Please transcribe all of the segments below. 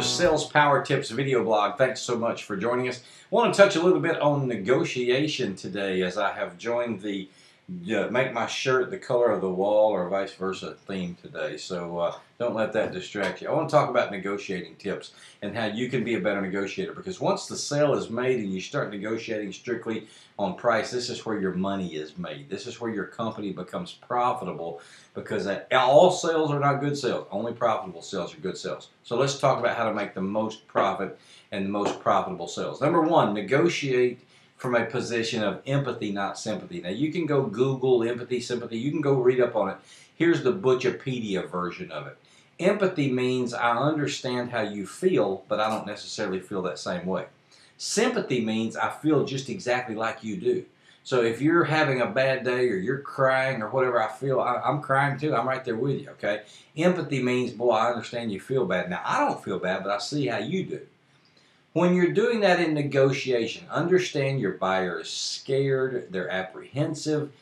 another Sales Power Tips video blog. Thanks so much for joining us. I want to touch a little bit on negotiation today, as I have joined the make my shirt the color of the wall or vice versa theme today. So don't let that distract you. I want to talk about negotiating tips and how you can be a better negotiator, because once the sale is made and you start negotiating strictly on price, this is where your money is made. This is where your company becomes profitable, because all sales are not good sales. Only profitable sales are good sales. So let's talk about how to make the most profit and the most profitable sales. Number one, negotiate from a position of empathy, not sympathy. Now, you can go Google empathy, sympathy. You can go read up on it. Here's the Butchipedia version of it. Empathy means I understand how you feel, but I don't necessarily feel that same way. Sympathy means I feel just exactly like you do. So if you're having a bad day or you're crying or whatever, I feel, I'm crying too. I'm right there with you, okay? Empathy means, boy, I understand you feel bad. Now, I don't feel bad, but I see how you do. When you're doing that in negotiation, understand your buyer is scared, they're apprehensive.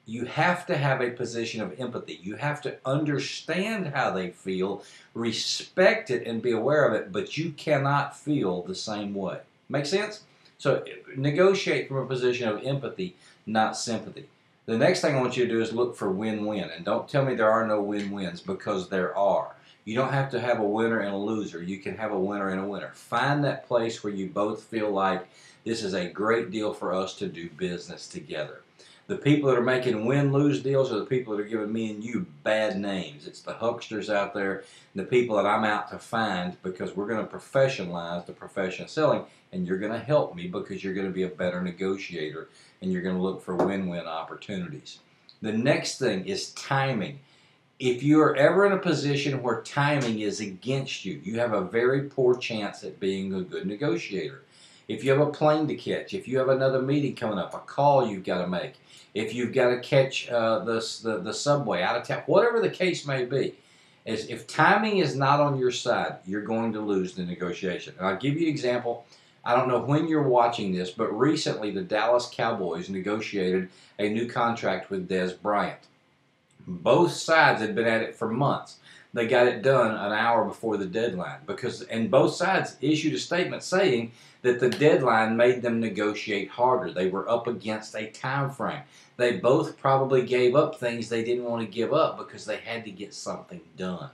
You have to have a position of empathy. You have to understand how they feel, respect it, and be aware of it, but you cannot feel the same way. Make sense? So negotiate from a position of empathy, not sympathy. The next thing I want you to do is look for win-win. And don't tell me there are no win-wins, because there are. You don't have to have a winner and a loser. You can have a winner and a winner. Find that place where you both feel like this is a great deal for us to do business together. The people that are making win-lose deals are the people that are giving me and you bad names. It's the hucksters out there, and the people that I'm out to find, because we're going to professionalize the profession of selling, and you're going to help me because you're going to be a better negotiator, and you're going to look for win-win opportunities. The next thing is timing. If you are ever in a position where timing is against you, you have a very poor chance at being a good negotiator. If you have a plane to catch, if you have another meeting coming up, a call you've got to make, if you've got to catch the subway out of town, whatever the case may be, if timing is not on your side, you're going to lose the negotiation. And I'll give you an example. I don't know when you're watching this, but recently the Dallas Cowboys negotiated a new contract with Dez Bryant. Both sides had been at it for months. They got it done an hour before the deadline, and both sides issued a statement saying that the deadline made them negotiate harder. They were up against a time frame. They both probably gave up things they didn't want to give up because they had to get something done.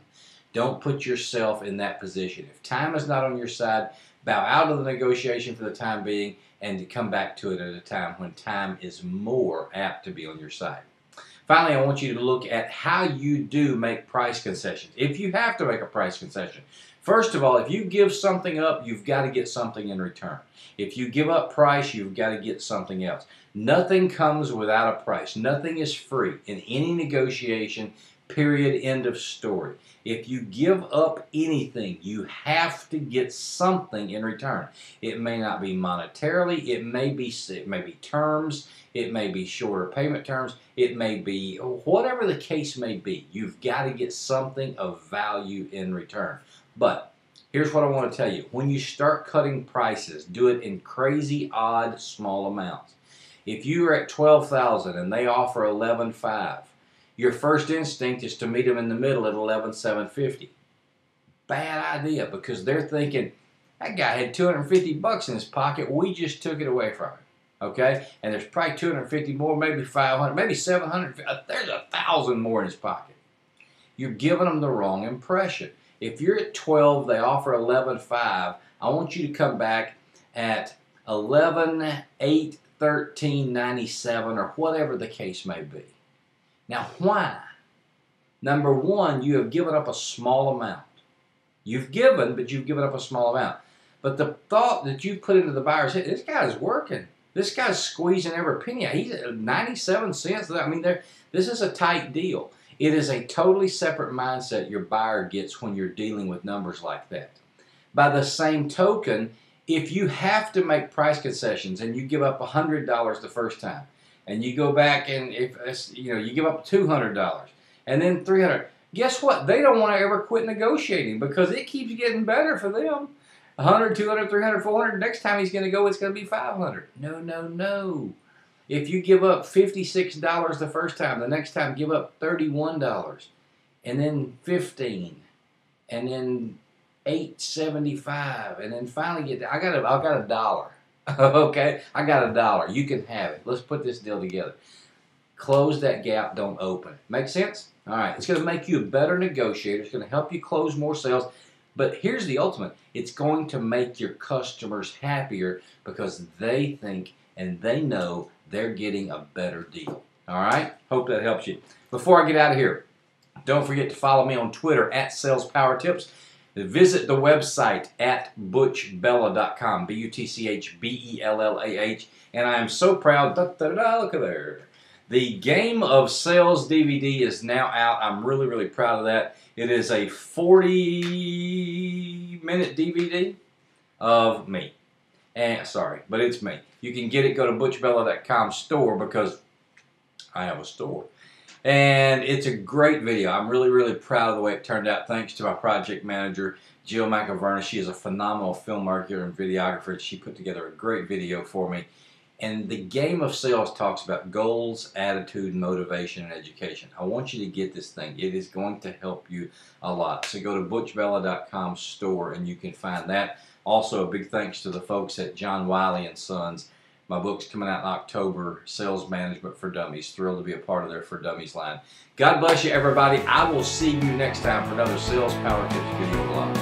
Don't put yourself in that position. If time is not on your side, bow out of the negotiation for the time being and to come back to it at a time when time is more apt to be on your side. Finally, I want you to look at how you do make price concessions. If you have to make a price concession, first of all, if you give something up, you've got to get something in return. If you give up price, you've got to get something else. Nothing comes without a price. Nothing is free in any negotiation, period, end of story. If you give up anything, you have to get something in return. It may not be monetarily, it may be terms, it may be shorter payment terms, it may be whatever the case may be. You've got to get something of value in return. But here's what I want to tell you. When you start cutting prices, do it in crazy, odd, small amounts. If you are at $12,000 and they offer $11,500, your first instinct is to meet them in the middle at $11,750. Bad idea, because they're thinking, that guy had 250 bucks in his pocket, we just took it away from him. Okay? And there's probably 250 more, maybe 500, maybe 700, there's 1,000 more in his pocket. You're giving them the wrong impression. If you're at 12, they offer 11.5, I want you to come back at 11.8, 13.97, or whatever the case may be. Now, why? Number one, you have given up a small amount. You've given, but you've given up a small amount. But the thought that you put into the buyer's head, this guy's working. This guy's squeezing every penny out. He's at 97 cents. I mean, this is a tight deal. It is a totally separate mindset your buyer gets when you're dealing with numbers like that. By the same token, if you have to make price concessions and you give up $100 the first time, and you go back and you give up $200 and then $300, guess what? They don't want to ever quit negotiating because it keeps getting better for them. 100, 200, 300, 400. Next time he's going to go, it's going to be 500. No, no, no. If you give up $56 the first time, the next time give up $31, and then $15, and then $8.75, and then finally get. I got a dollar. Okay, I got a dollar. You can have it. Let's put this deal together. Close that gap. Don't open it. Make sense? All right. It's going to make you a better negotiator. It's going to help you close more sales. But here's the ultimate. It's going to make your customers happier because they think and they know they're getting a better deal. All right? Hope that helps you. Before I get out of here, don't forget to follow me on Twitter at SalesPowerTips. Visit the website at butchbellah.com, BUTCHBELLAH. And I am so proud. Look at there. The Game of Sales DVD is now out. I'm really, really proud of that. It is a 40-minute DVD of me. And sorry, but it's me. You can get it. Go to butchbellah.com store because I have a store. And it's a great video. I'm really, really proud of the way it turned out. Thanks to my project manager, Jill McIverna. She is a phenomenal filmmaker and videographer. She put together a great video for me. And the Game of Sales talks about goals, attitude, motivation, and education. I want you to get this thing. It is going to help you a lot. So go to butchbellah.com store and you can find that. Also, a big thanks to the folks at John Wiley & Sons. My book's coming out in October, Sales Management for Dummies. Thrilled to be a part of their For Dummies line. God bless you, everybody. I will see you next time for another Sales Power Tips video blog.